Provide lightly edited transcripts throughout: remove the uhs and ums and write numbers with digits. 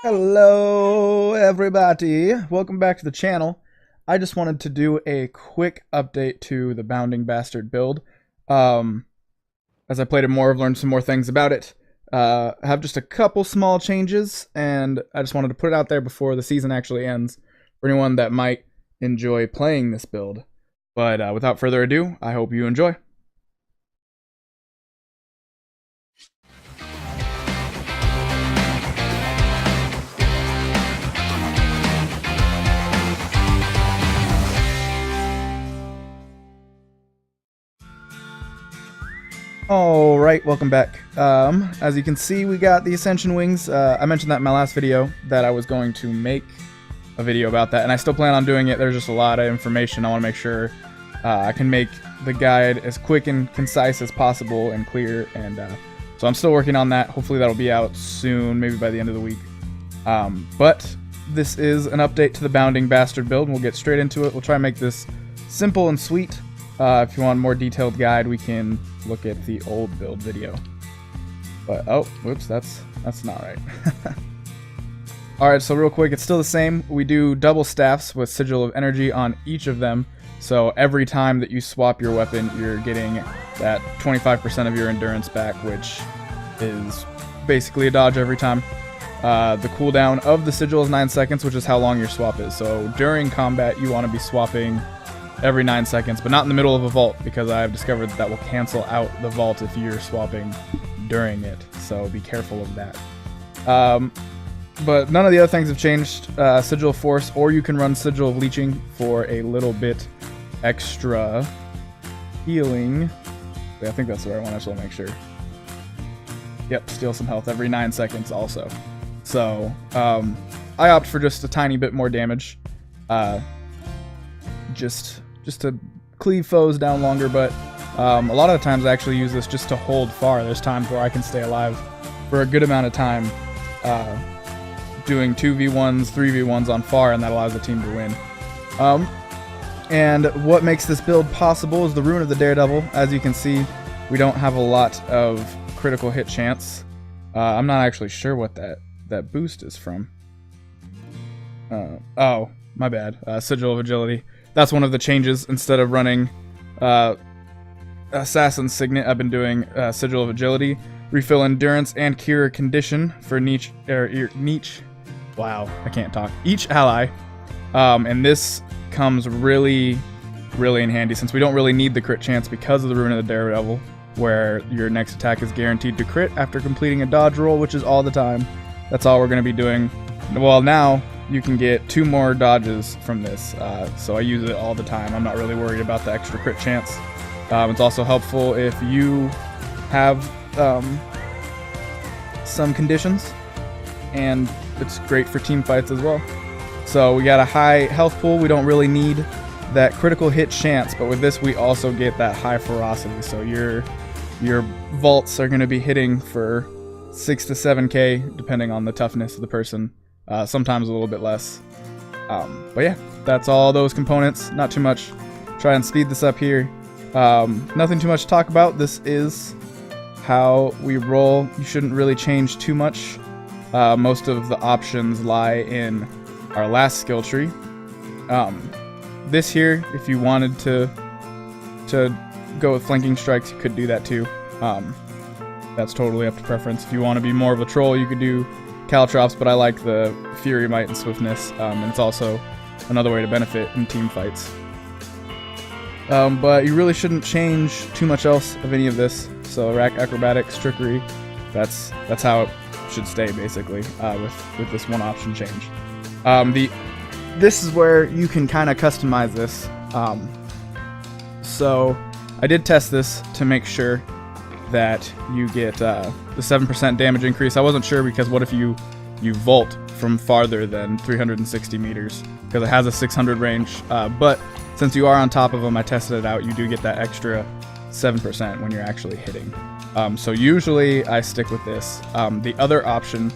Hello everybody, welcome back to the channel. I just wanted to do a quick update to the Bounding Bastard build. As I played it more, I've learned some more things about it. I have just a couple small changes, and I just wanted to put it out there before the season actually ends for anyone that might enjoy playing this build. But without further ado, I hope you enjoy. Alright, welcome back. As you can see, we got the Ascension Wings. I mentioned that in my last video, that I was going to make a video about that, and I still plan on doing it. There's just a lot of information. I want to make sure I can make the guide as quick and concise as possible and clear, and so I'm still working on that. Hopefully that'll be out soon, maybe by the end of the week. But this is an update to the Bounding Bastard build, and we'll get straight into it. We'll try and make this simple and sweet. If you want a more detailed guide, we can look at the old build video. But, oh, whoops, that's not right. Alright, so real quick, it's still the same. We do double staffs with Sigil of Energy on each of them. So every time that you swap your weapon, you're getting that 25% of your endurance back, which is basically a dodge every time. The cooldown of the Sigil is 9 seconds, which is how long your swap is. So during combat, you want to be swapping every 9 seconds, but not in the middle of a vault, because I have discovered that will cancel out the vault if you're swapping during it, so be careful of that. But none of the other things have changed. Sigil of Force, or you can run Sigil of Leeching for a little bit extra healing. I think that's the right one, I just want to make sure. Yep, steal some health every 9 seconds also. So, I opt for just a tiny bit more damage. Just to cleave foes down longer, but a lot of the times I actually use this just to hold far. There's times where I can stay alive for a good amount of time doing 2v1s, 3v1s on far, and that allows the team to win. And what makes this build possible is the Rune of the Daredevil. As you can see, we don't have a lot of critical hit chance. I'm not actually sure what that boost is from. Oh, my bad. Sigil of Agility. That's one of the changes. Instead of running Assassin's Signet, I've been doing Sigil of Agility, refill endurance, and cure condition for each. Wow, I can't talk. Each ally, and this comes really in handy since we don't really need the crit chance because of the Rune of the Daredevil, where your next attack is guaranteed to crit after completing a dodge roll, which is all the time. That's all we're going to be doing. Well, now you can get 2 more dodges from this, so I use it all the time. I'm not really worried about the extra crit chance. It's also helpful if you have some conditions, and it's great for team fights as well. So we got a high health pool. We don't really need that critical hit chance, but with this we also get that high ferocity. So your vaults are going to be hitting for 6 to 7k depending on the toughness of the person. Sometimes a little bit less. But yeah, that's all those components. Not too much. Try and speed this up here. Nothing too much to talk about. This is how we roll. You shouldn't really change too much. Most of the options lie in our last skill tree. This here, if you wanted to go with flanking strikes, you could do that too. That's totally up to preference. If you want to be more of a troll, you could do Caltrops, but I like the Fury, Might, and Swiftness, and it's also another way to benefit in team fights. But you really shouldn't change too much else of any of this. So Rack, Acrobatics, Trickery, that's how it should stay basically, with this one option change. This is where you can kind of customize this. So I did test this to make sure that you get the 7% damage increase. I wasn't sure because what if you vault from farther than 360 meters, because it has a 600 range, but since you are on top of them, I tested it out, you do get that extra 7% when you're actually hitting. So usually I stick with this. The other option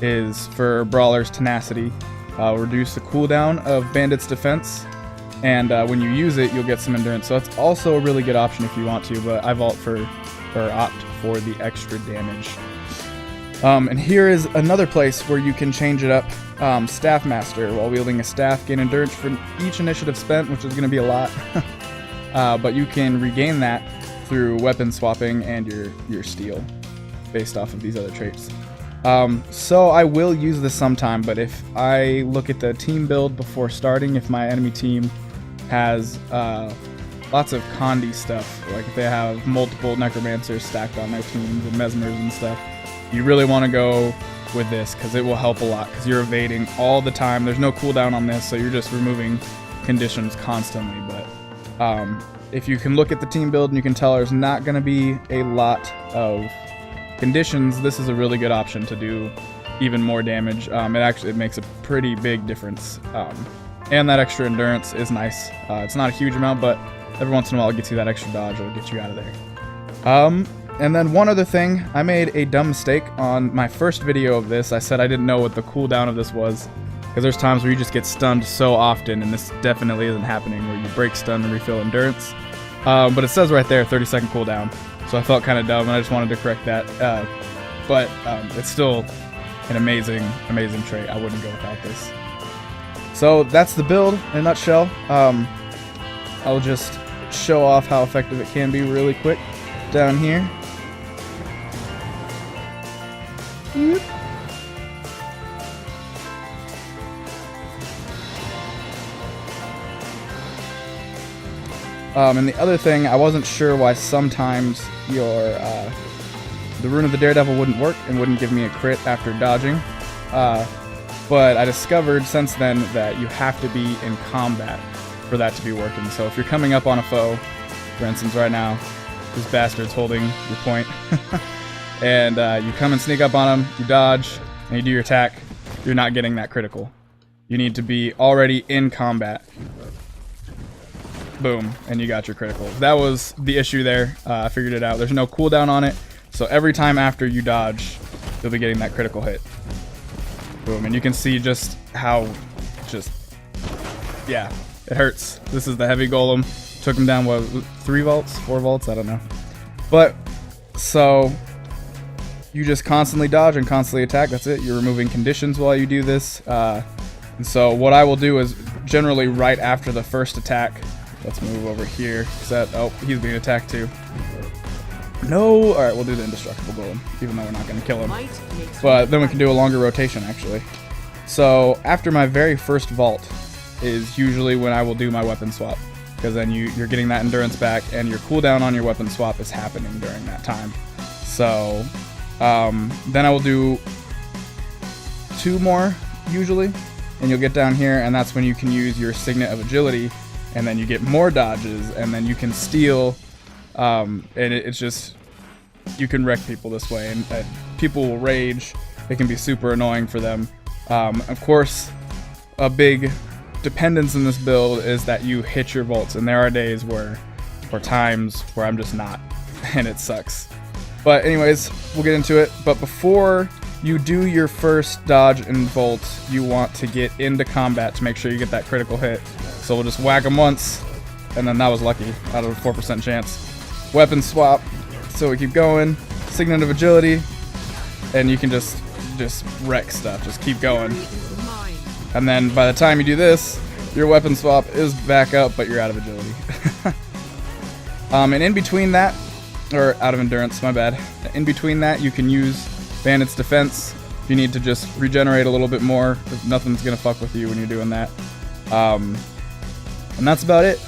is for Brawler's Tenacity. Reduce the cooldown of Bandit's Defense, and when you use it, you'll get some endurance. So that's also a really good option if you want to, but I opt for the extra damage. And here is another place where you can change it up. Staff Master. While wielding a staff, gain endurance for each initiative spent, which is going to be a lot. But you can regain that through weapon swapping and your steel, based off of these other traits. So I will use this sometime, but if I look at the team build before starting, if my enemy team has lots of Condi stuff, like if they have multiple Necromancers stacked on their teams and Mesmers and stuff, you really want to go with this because it will help a lot because you're evading all the time. There's no cooldown on this, so you're just removing conditions constantly. But if you can look at the team build and you can tell there's not going to be a lot of conditions, this is a really good option to do even more damage. It makes a pretty big difference. And that extra endurance is nice. It's not a huge amount, but every once in a while it gets you that extra dodge. It'll get you out of there. And then one other thing, I made a dumb mistake on my first video of this. I said I didn't know what the cooldown of this was, because there's times where you just get stunned so often, and this definitely isn't happening, where you break stun and refill endurance. But it says right there, 30-second cooldown, so I felt kind of dumb, and I just wanted to correct that. But it's still an amazing trait. I wouldn't go without this. So that's the build in a nutshell. I'll just show off how effective it can be really quick down here. And the other thing, I wasn't sure why sometimes the Rune of the Daredevil wouldn't work and wouldn't give me a crit after dodging. But I discovered since then that you have to be in combat for that to be working. So if you're coming up on a foe, for instance right now, this bastard's holding your point, and you come and sneak up on him, you dodge, and you do your attack, you're not getting that critical. You need to be already in combat. Boom, and you got your critical. That was the issue there. I figured it out. There's no cooldown on it, so every time after you dodge, you'll be getting that critical hit. Boom, and you can see just how, yeah, it hurts. This is the heavy golem. Took him down, what, 3 vaults? 4 vaults? I don't know. But, so, you just constantly dodge and constantly attack. That's it. You're removing conditions while you do this. And so what I will do is generally right after the first attack, let's move over here. Oh, he's being attacked too. No! Alright, we'll do the indestructible golem, even though we're not going to kill him. But then we can do a longer rotation, actually. So, after my very first vault is usually when I will do my weapon swap. Because then you're getting that endurance back, and your cooldown on your weapon swap is happening during that time. So, then I will do 2 more, usually. And you'll get down here, and that's when you can use your Signet of Agility, and then you get more dodges, and then you can steal, and it's just, you can wreck people this way, and people will rage. It can be super annoying for them. Of course, a big dependence in this build is that you hit your vaults, and there are days or times where I'm just not, and it sucks. But anyways, we'll get into it. But before you do your first dodge and vault, you want to get into combat to make sure you get that critical hit. So we'll just whack him once, and then that was lucky, out of a 4% chance. Weapon swap, so we keep going. Signet of Agility, and you can just wreck stuff, just keep going. And then by the time you do this, your weapon swap is back up, but you're out of agility. And in between that, or out of endurance, my bad. In between that, you can use Bandit's Defense if you need to just regenerate a little bit more. Nothing's gonna fuck with you when you're doing that. And that's about it.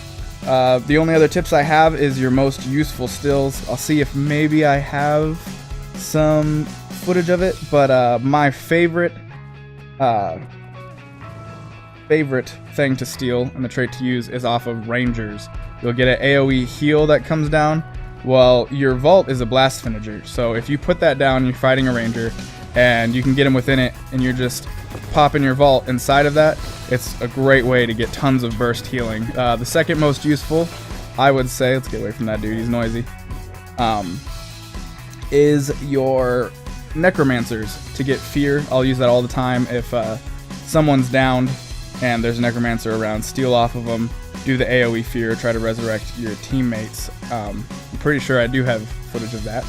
The only other tips I have is your most useful stills. I'll see if maybe I have some footage of it, but my favorite thing to steal and the trait to use is off of Rangers. You'll get an AoE heal that comes down. Well, your vault is a blast finisher, so if you put that down, you're fighting a ranger, and you can get him within it, and you're just popping your vault inside of that. It's a great way to get tons of burst healing. The second most useful, I would say, let's get away from that dude, he's noisy, is your Necromancers to get fear. I'll use that all the time. If someone's downed and there's a Necromancer around, steal off of them, do the AoE fear, try to resurrect your teammates. I'm pretty sure I do have footage of that,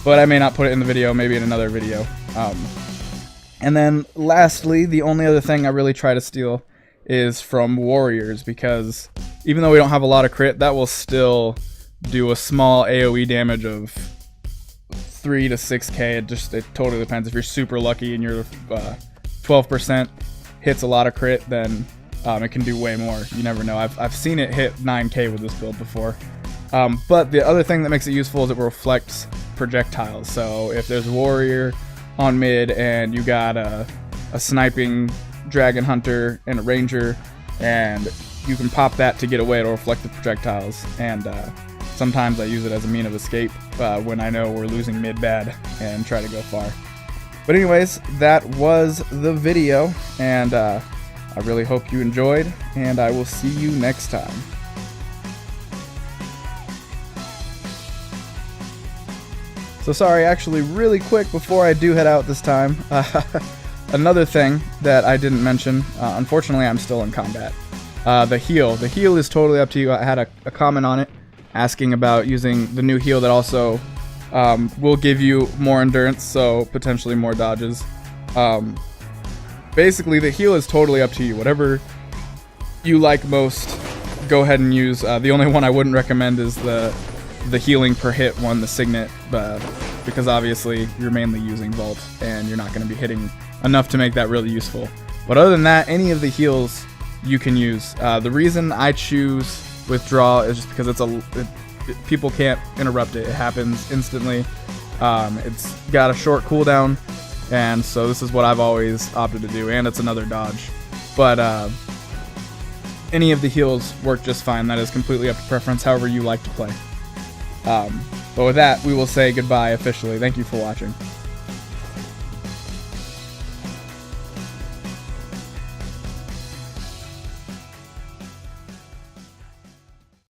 but I may not put it in the video, maybe in another video. And then lastly, the only other thing I really try to steal is from warriors, because even though we don't have a lot of crit, that will still do a small AoE damage of 3 to 6k. It totally depends. If you're super lucky and your 12% hits a lot of crit, then it can do way more. You never know. I've seen it hit 9k with this build before. But the other thing that makes it useful is it reflects projectiles. So if there's a warrior on mid and you got a sniping dragon hunter and a ranger, and you can pop that to get away, it'll reflect the projectiles. And sometimes I use it as a mean of escape when I know we're losing mid bad and try to go far. But anyways, that was the video, and I really hope you enjoyed, and I will see you next time. So sorry, actually really quick before I do head out this time, another thing that I didn't mention, unfortunately I'm still in combat. The heal is totally up to you. I had a comment on it asking about using the new heal that also will give you more endurance, so potentially more dodges. Basically the heal is totally up to you. Whatever you like most, go ahead and use. The only one I wouldn't recommend is the healing per hit one, the Signet, because obviously you're mainly using Vault and you're not going to be hitting enough to make that really useful. But other than that, any of the heals you can use. The reason I choose Withdraw is just because people can't interrupt it. It happens instantly. It's got a short cooldown, and so this is what I've always opted to do, and it's another dodge. But any of the heals work just fine. That is completely up to preference, however you like to play. But with that, we will say goodbye officially. Thank you for watching.